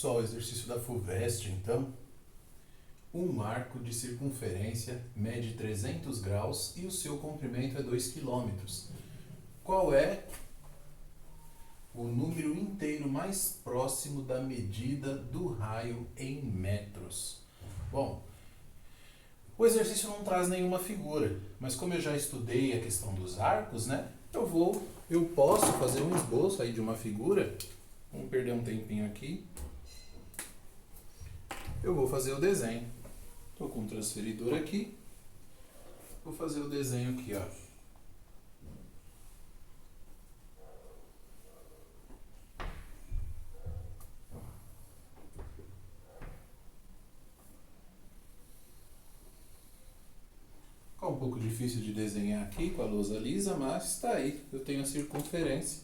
Pessoal, exercício da FUVEST, então. Um arco de circunferência mede 300 graus e o seu comprimento é 2 km. Qual é o número inteiro mais próximo da medida do raio em metros? Bom, o exercício não traz nenhuma figura, mas como eu já estudei a questão dos arcos, né? Eu posso fazer um esboço aí de uma figura. Vamos perder um tempinho aqui. Eu vou fazer o desenho. Estou com o transferidor aqui. Vou fazer o desenho aqui, ó. Ficou um pouco difícil de desenhar aqui com a lousa lisa, mas está aí. Eu tenho a circunferência.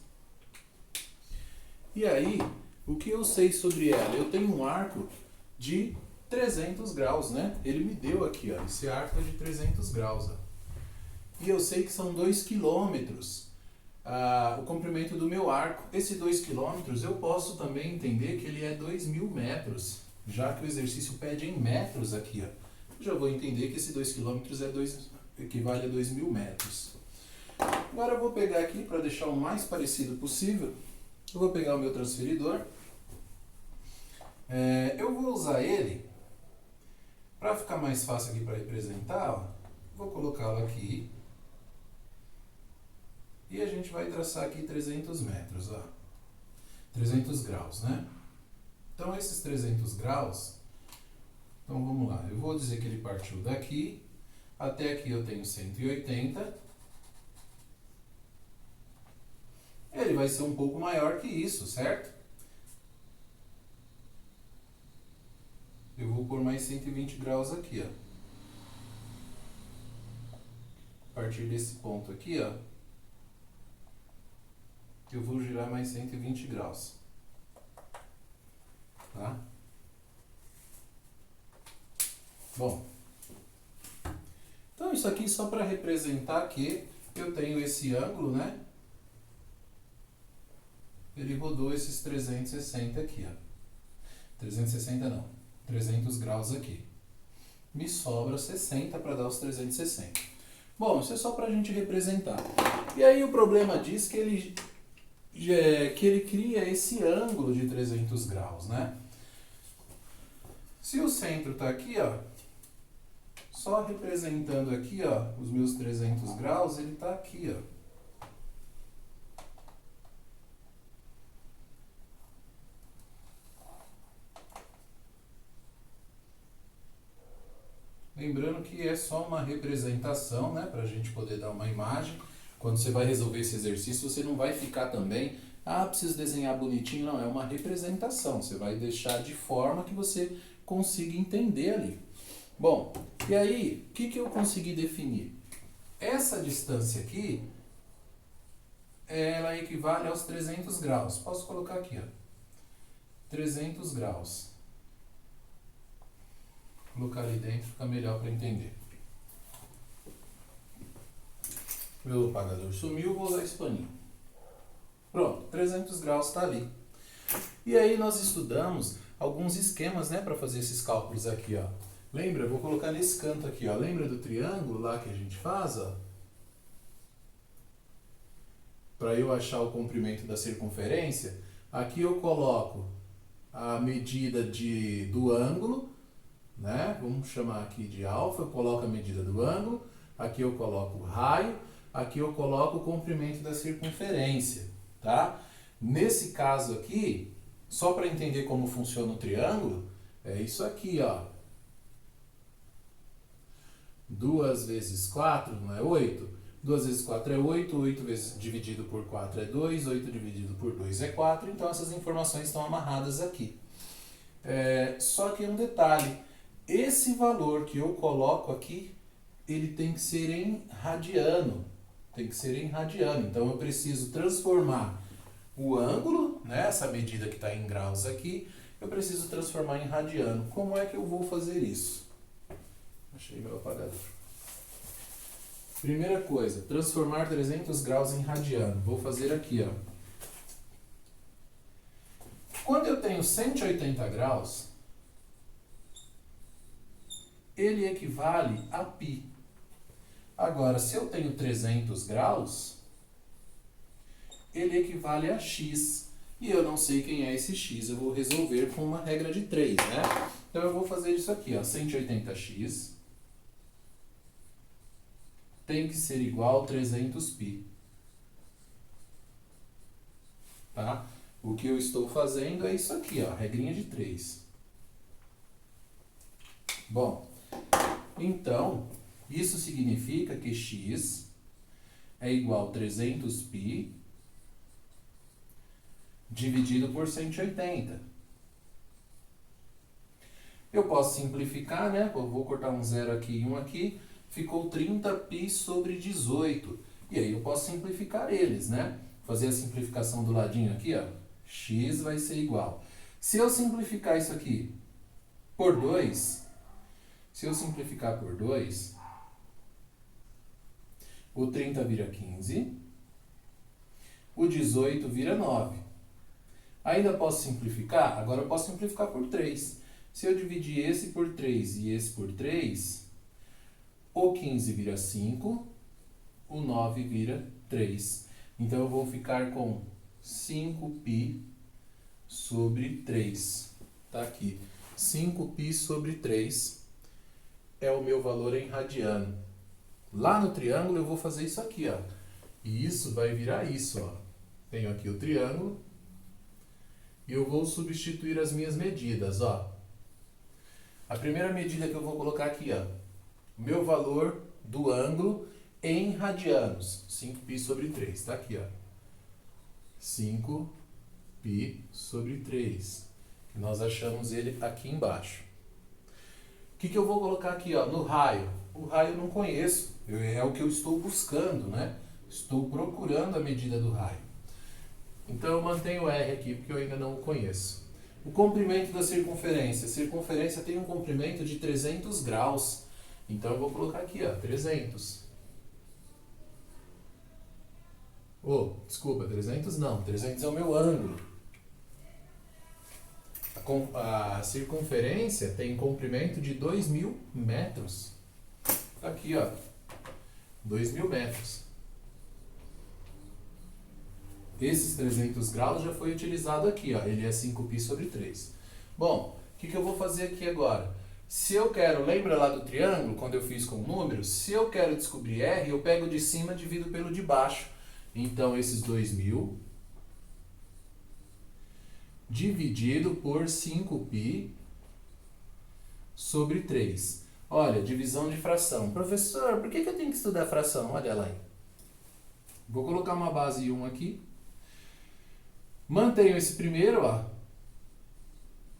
E aí, o que eu sei sobre ela? Eu tenho um arco de 300 graus, né? Ele me deu aqui, ó, esse arco é de 300 graus, ó. E eu sei que são 2 quilômetros o comprimento do meu arco. Esse 2 quilômetros eu posso também entender que ele é 2.000 metros, já que o exercício pede em metros aqui, ó. Eu já vou entender que esse 2 quilômetros equivale a 2.000 metros. Agora eu vou pegar aqui, para deixar o mais parecido possível, eu vou pegar o meu transferidor. Eu vou usar ele para ficar mais fácil aqui para representar, ó, vou colocá-lo aqui e a gente vai traçar aqui 300 metros, ó, 300 graus, né? Então esses 300 graus, então vamos lá, eu vou dizer que ele partiu daqui, até aqui eu tenho 180, ele vai ser um pouco maior que isso, certo? Eu vou pôr mais 120 graus aqui, ó. A partir desse ponto aqui, ó, eu vou girar mais 120 graus. Tá? Bom, então isso aqui só para representar que eu tenho esse ângulo, né? Ele rodou esses 360 aqui, ó. 360 não. 300 graus aqui. Me sobra 60 para dar os 360. Bom, isso é só para a gente representar. E aí o problema diz que ele cria esse ângulo de 300 graus, né? Se o centro está aqui, ó, só representando aqui, ó, os meus 300 graus, ele está aqui, ó. Lembrando que é só uma representação, né, para a gente poder dar uma imagem. Quando você vai resolver esse exercício, você não vai ficar também, preciso desenhar bonitinho. Não, é uma representação. Você vai deixar de forma que você consiga entender ali. Bom, e aí, o que eu consegui definir? Essa distância aqui, ela equivale aos 300 graus. Posso colocar aqui, ó, 300 graus. Colocar ali dentro fica melhor para entender. Meu apagador sumiu, vou usar esse paninho. Pronto, 300 graus está ali. E aí nós estudamos alguns esquemas, né, para fazer esses cálculos aqui, ó. Lembra? Eu vou colocar nesse canto aqui, ó. Lembra do triângulo lá que a gente faz, ó? Para eu achar o comprimento da circunferência, aqui eu coloco a medida do ângulo, né? Vamos chamar aqui de alfa, eu coloco a medida do ângulo, aqui eu coloco o raio, aqui eu coloco o comprimento da circunferência, tá? Nesse caso aqui, só para entender como funciona o triângulo, é isso aqui, ó. 2 vezes 4 não é 8? 2 vezes 4 é 8, 8 vezes dividido por 4 é 2, 8 dividido por 2 é 4, então essas informações estão amarradas aqui. Só que um detalhe, esse valor que eu coloco aqui, ele tem que ser em radiano. Tem que ser em radiano. Então eu preciso transformar o ângulo, né, essa medida que está em graus aqui, eu preciso transformar em radiano. Como é que eu vou fazer isso? Achei meu apagador. Primeira coisa, transformar 300 graus em radiano. Vou fazer aqui, ó. Quando eu tenho 180 graus, ele equivale a π. Agora, se eu tenho 300 graus, ele equivale a x. E eu não sei quem é esse x, eu vou resolver com uma regra de 3, né? Então eu vou fazer isso aqui, ó, 180x tem que ser igual a 300π. Tá? O que eu estou fazendo é isso aqui, ó, regrinha de 3. Bom, então, isso significa que x é igual a 300π dividido por 180. Eu posso simplificar, né? Eu vou cortar um zero aqui e um aqui. Ficou 30π sobre 18. E aí eu posso simplificar eles, né? Fazer a simplificação do ladinho aqui, ó. X vai ser igual. Se eu simplificar isso aqui por 2, se eu simplificar por 2, o 30 vira 15, o 18 vira 9. Ainda posso simplificar? Agora eu posso simplificar por 3. Se eu dividir esse por 3 e esse por 3, o 15 vira 5, o 9 vira 3. Então eu vou ficar com 5π sobre 3. Tá aqui. 5π sobre 3 é o meu valor em radiano. Lá no triângulo eu vou fazer isso aqui, ó. E isso vai virar isso, ó. Tenho aqui o triângulo. E eu vou substituir as minhas medidas, ó. A primeira medida que eu vou colocar aqui, ó. Meu valor do ângulo em radianos. 5π sobre 3. Tá aqui, ó. 5π sobre 3. Nós achamos ele aqui embaixo. O que eu vou colocar aqui, ó, no raio? O raio eu não conheço. É o que eu estou buscando, né? Estou procurando a medida do raio. Então eu mantenho o R aqui, porque eu ainda não o conheço. O comprimento da circunferência. A circunferência tem um comprimento de 300 graus. Então eu vou colocar aqui, ó, 300. Desculpa, 300 não. 300 é o meu ângulo. A circunferência tem comprimento de 2.000 metros. Aqui, ó. 2.000 metros. Esses 300 graus já foi utilizado aqui, ó. Ele é 5π sobre 3. Bom, o que eu vou fazer aqui agora? Se eu quero, lembra lá do triângulo, quando eu fiz com números? Se eu quero descobrir R, eu pego de cima e divido pelo de baixo. Então, esses 2.000 dividido por 5π sobre 3. Olha, divisão de fração. Professor, por que eu tenho que estudar fração? Olha lá aí. Vou colocar uma base 1 aqui. Mantenho esse primeiro, ó.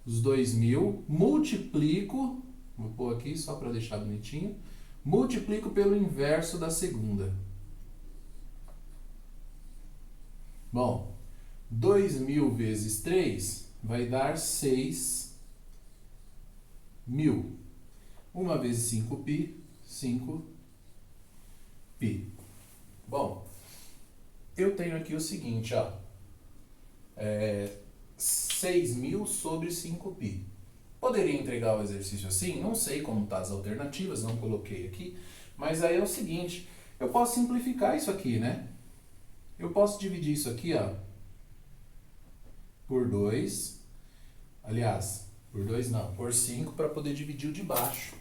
Os 2.000. Multiplico. Vou pôr aqui só para deixar bonitinho. Multiplico pelo inverso da segunda. Bom, 2.000 vezes 3 vai dar 6.000. 1 vezes 5π, 5π. Bom, eu tenho aqui o seguinte, ó. 6.000 sobre 5π. Poderia entregar o exercício assim? Não sei como tá as alternativas, não coloquei aqui. Mas aí é o seguinte, eu posso simplificar isso aqui, né? Eu posso dividir isso aqui, ó, por 2. Aliás, por 2 não, por 5 para poder dividir o de baixo.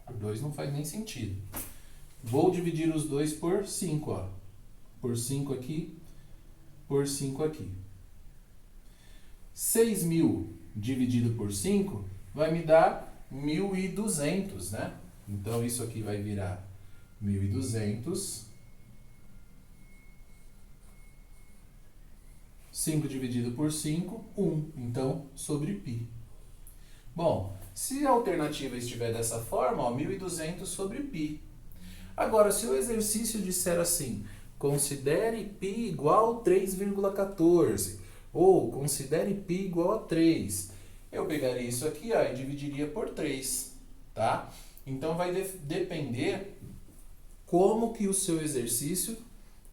Por 2 não faz nem sentido. Vou dividir os dois por 5, ó. Por 5 aqui, por 5 aqui. 6.000 dividido por 5 vai me dar 1.200, né? Então, isso aqui vai virar 1.200. 5 dividido por 5, 1. Então, sobre π. Bom, se a alternativa estiver dessa forma, ó, 1.200 sobre π. Agora, se o exercício disser assim, considere π igual a 3,14, ou considere π igual a 3, eu pegaria isso aqui, ó, e dividiria por 3, tá? Então, vai depender como que o seu exercício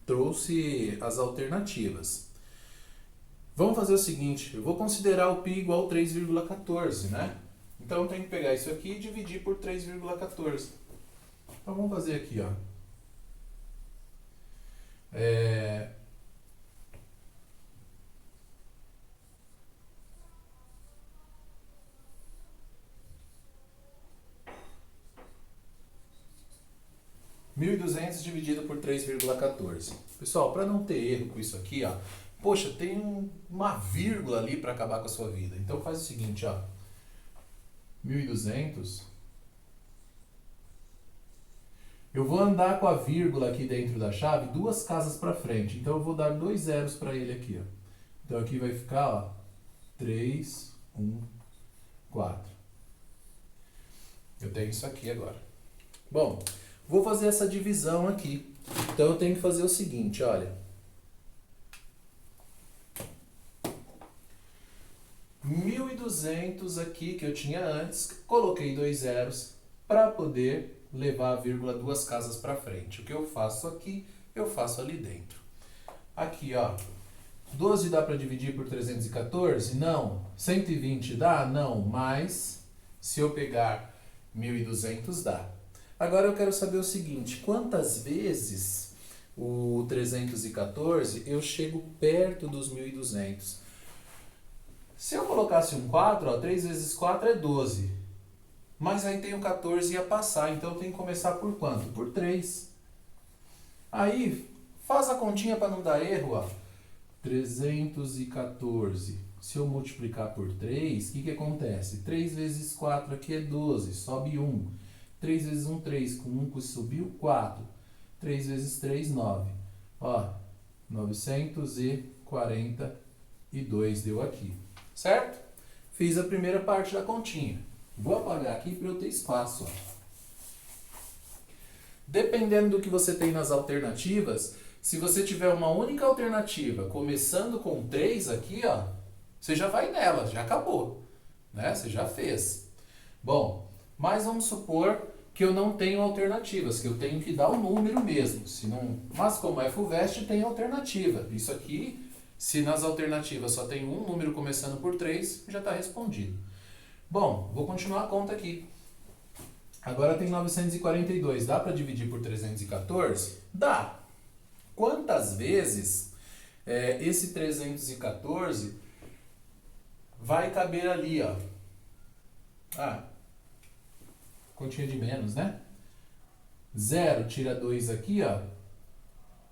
trouxe as alternativas. Vamos fazer o seguinte, eu vou considerar o π igual a 3,14, né? Então eu tenho que pegar isso aqui e dividir por 3,14. Então vamos fazer aqui, ó. 1.200 dividido por 3,14. Pessoal, para não ter erro com isso aqui, ó, poxa, tem uma vírgula ali para acabar com a sua vida. Então faz o seguinte, ó, 1.200, eu vou andar com a vírgula aqui dentro da chave 2 casas para frente. Então eu vou dar 2 zeros para ele aqui, ó. Então aqui vai ficar, ó, 3, 1, 4. Eu tenho isso aqui agora. Bom, vou fazer essa divisão aqui. Então eu tenho que fazer o seguinte, olha. 1.200 aqui que eu tinha antes, coloquei 2 zeros para poder levar a vírgula 2 casas para frente. O que eu faço aqui, eu faço ali dentro. Aqui, ó. 12 dá para dividir por 314? Não. 120 dá? Não. Mas se eu pegar 1.200 dá. Agora eu quero saber o seguinte, quantas vezes o 314 eu chego perto dos 1.200? Se eu colocasse um 4, ó, 3 vezes 4 é 12. Mas aí tem o 14 e ia passar, então eu tenho que começar por quanto? Por 3. Aí, faz a continha para não dar erro, ó. 314. Se eu multiplicar por 3, o que acontece? 3 vezes 4 aqui é 12, sobe 1. 3 vezes 1, 3. Com 1 que subiu, 4. 3 vezes 3, 9. Ó, 942 deu aqui. Certo? Fiz a primeira parte da continha. Vou apagar aqui para eu ter espaço. Ó. Dependendo do que você tem nas alternativas, se você tiver uma única alternativa, começando com 3 aqui, ó, você já vai nela, já acabou. Né? Você já fez. Bom, mas vamos supor que eu não tenho alternativas, que eu tenho que dar o número mesmo. Mas como é FUVEST, tem alternativa. Isso aqui, se nas alternativas só tem um número começando por 3, já está respondido. Bom, vou continuar a conta aqui. Agora tem 942. Dá para dividir por 314? Dá. Quantas vezes esse 314 vai caber ali, ó? Continha de menos, né? 0 tira 2 aqui, ó.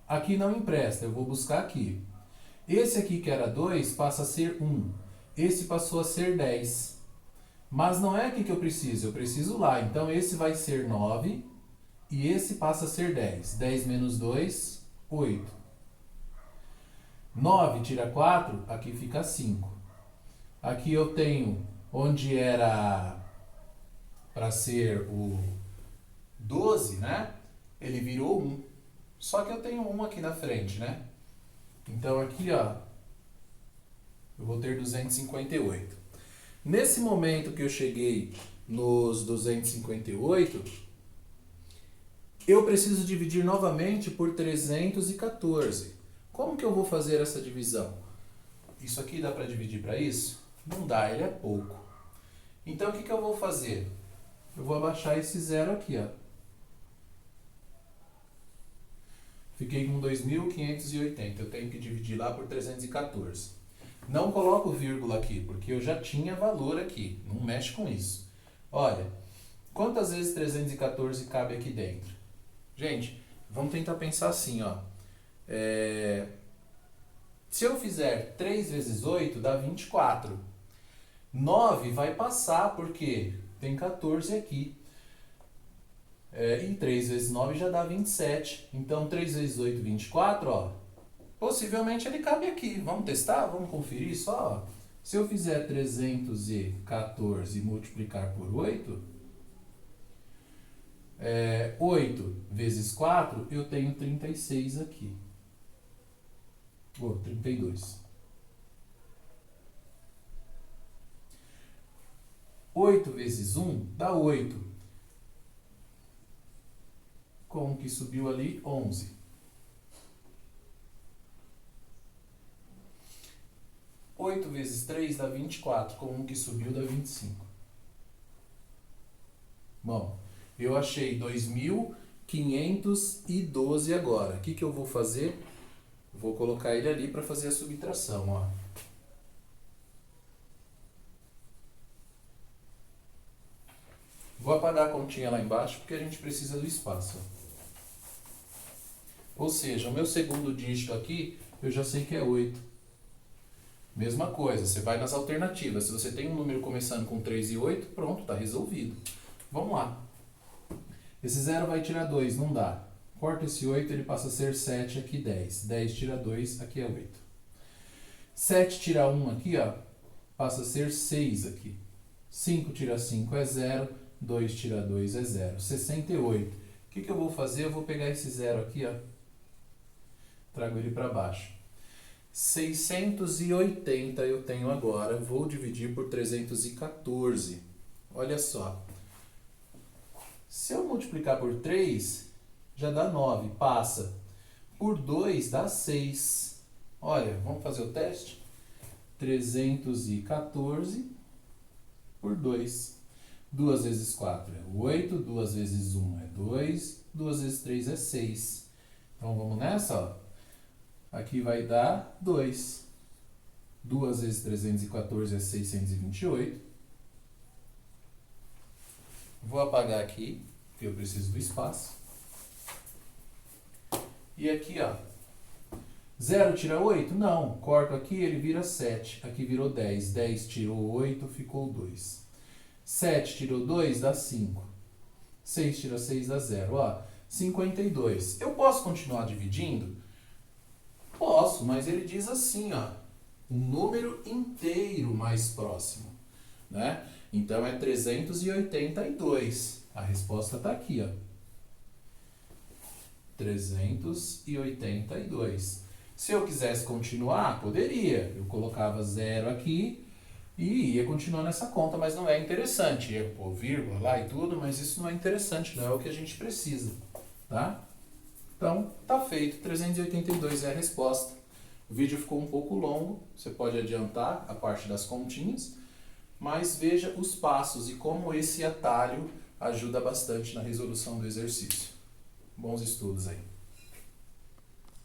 Aqui não empresta, eu vou buscar aqui. Esse aqui que era 2 passa a ser 1. Esse passou a ser 10. Mas não é aqui que eu preciso lá. Então esse vai ser 9 e esse passa a ser 10. 10 menos 2, 8. 9 tira 4, aqui fica 5. Aqui eu tenho onde era para ser o 12, né? Ele virou 1. Só que eu tenho 1 aqui na frente, né? Então aqui, ó, eu vou ter 258. Nesse momento que eu cheguei nos 258, eu preciso dividir novamente por 314. Como que eu vou fazer essa divisão? Isso aqui dá para dividir para isso? Não dá, ele é pouco. Então o que eu vou fazer? Eu vou abaixar esse 0 aqui, ó. Fiquei com 2.580. Eu tenho que dividir lá por 314. Não coloco vírgula aqui, porque eu já tinha valor aqui. Não mexe com isso. Olha, quantas vezes 314 cabe aqui dentro? Gente, vamos tentar pensar assim, ó. Se eu fizer 3 vezes 8, dá 24. 9 vai passar, porque tem 14 aqui. E 3 vezes 9 já dá 27. Então, 3 vezes 8, 24, ó. Possivelmente ele cabe aqui. Vamos testar? Vamos conferir só? Se eu fizer 314 e multiplicar por 8, 8 vezes 4, eu tenho 36 aqui. 32. 8 vezes 1 dá 8. Como que subiu ali? 11. 8 vezes 3 dá 24, com 1 que subiu dá 25. Bom, eu achei 2.512 agora. O que eu vou fazer? Vou colocar ele ali para fazer a subtração, ó. Vou apagar a continha lá embaixo porque a gente precisa do espaço. Ou seja, o meu segundo dígito aqui, eu já sei que é 8. Mesma coisa, você vai nas alternativas. Se você tem um número começando com 3 e 8, pronto, está resolvido. Vamos lá. Esse 0 vai tirar 2, não dá. Corta esse 8, ele passa a ser 7, aqui 10. 10 tira 2, aqui é 8. 7 tira 1 aqui, ó, passa a ser 6 aqui. 5 tira 5 é 0, 2 tira 2 é 0. 68. O que eu vou fazer? Eu vou pegar esse 0 aqui, ó, trago ele para baixo. 680 eu tenho agora, vou dividir por 314. Olha só. Se eu multiplicar por 3, já dá 9, passa. Por 2 dá 6. Olha, vamos fazer o teste? 314 por 2. 2 vezes 4 é 8, 2 vezes 1 é 2, 2 vezes 3 é 6. Então vamos nessa, ó. Aqui vai dar 2. 2 vezes 314 é 628. Vou apagar aqui, porque eu preciso do espaço. E aqui, ó. 0 tira 8? Não. Corto aqui, ele vira 7. Aqui virou 10. 10 tirou 8, ficou 2. 7 tirou 2, dá 5. 6 tira 6, dá 0. Ó, 52. Eu posso continuar dividindo? Posso, mas ele diz assim, ó. Um número inteiro mais próximo, né? Então é 382. A resposta está aqui, ó. 382. Se eu quisesse continuar, poderia. Eu colocava 0 aqui e ia continuar nessa conta, mas não é interessante. Ia pôr vírgula lá e tudo, mas isso não é interessante, não é o que a gente precisa, tá? Então, tá feito. 382 é a resposta. O vídeo ficou um pouco longo, você pode adiantar a parte das continhas, mas veja os passos e como esse atalho ajuda bastante na resolução do exercício. Bons estudos aí.